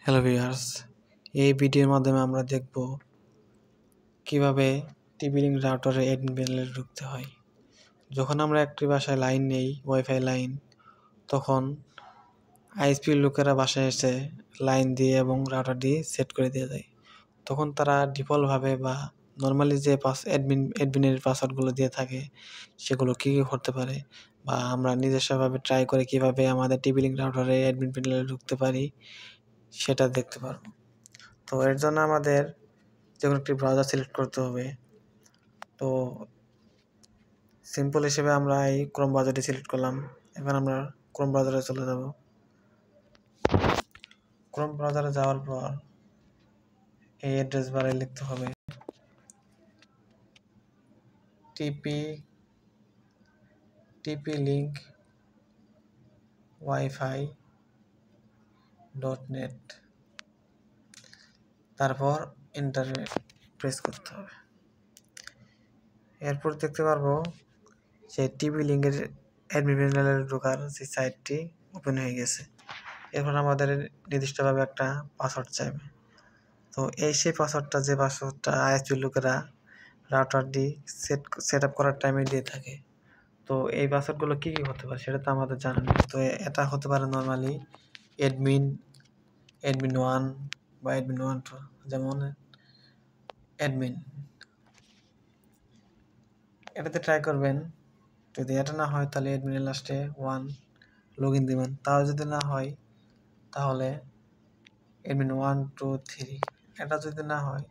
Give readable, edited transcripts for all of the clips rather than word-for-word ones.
Hello viewers, এই ভিডিওর মাধ্যমে আমরা দেখব কিভাবে টিপি-লিঙ্ক রাউটারে অ্যাডমিন প্যানেলে ঢুকতে হয়। যখন আমরা একটি বাসায় লাইন নেই, ওয়াইফাই লাইন, তখন আইএসপির লোকেরা বাসায় এসে লাইন দিয়ে এবং রাউটার দিয়ে সেট করে দিয়ে যায়। তখন তারা ডিফল্টভাবে বা নর্মালি যে অ্যাডমিনের পাসওয়ার্ডগুলো দিয়ে থাকে সেগুলো কী করতে পারে বা আমরা নিজস্বভাবে ট্রাই করে কিভাবে আমাদের টিপি-লিঙ্ক রাউটারে অ্যাডমিন প্যানেলে ঢুকতে পারি সেটা দেখতে পারবো। তো এর জন্য আমাদের যেকোনো একটি ব্রাউজার সিলেক্ট করতে হবে। তো সিম্পল হিসেবে আমরা এই ক্রোম ব্রাউজারটি সিলেক্ট করলাম। এখন আমরা ক্রোম ব্রাউজারে চলে যাব। ক্রোম ব্রাউজারে যাওয়ার পর এই অ্যাড্রেস বারে লিখতে হবে TP-link wifi.net, তারপর এন্টার প্রেস করতে হবে। এরপর দেখতে পারবো যে টিপি-লিঙ্কের অ্যাডমিন প্যানেলে ঢোকার যে সাইটটি ওপেন হয়ে গেছে। এরপর আমাদের নির্দিষ্টভাবে একটা পাসওয়ার্ড চাইবে। তো সেই পাসওয়ার্ডটা যে পাসওয়ার্ডটা আইএসপির লোকেরা রাউটারটি সেট আপ করার টাইমে দিয়ে থাকে। তো এই পাসওয়ার্ডগুলো কী হতে পারে সেটা তো আমাদের জানা নেই। তো এটা হতে পারে নর্মালি অ্যাডমিন 1 বা অ্যাডমিন 1 যেমন অ্যাডমিন, এটাতে ট্রাই করবেন। যদি এটা না হয় তাহলে অ্যাডমিনের লাস্টে 1 লগ ইন দেবেন। তাও যদি না হয় তাহলে অ্যাডমিন 1 2 3, এটা যদি না হয়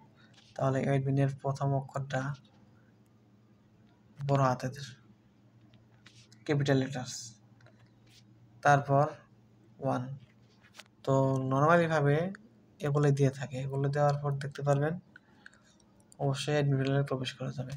তাহলে অ্যাডমিনের প্রথম অক্ষরটা বড় হাতের ক্যাপিটাল লেটার্স, তারপর 1। তো নর্মালিভাবে এগুলো দিয়ে থাকে। এগুলো দেওয়ার পর দেখতে পারবেন অবশ্যই অ্যাডমিন প্যানেলে প্রবেশ করা যাবে।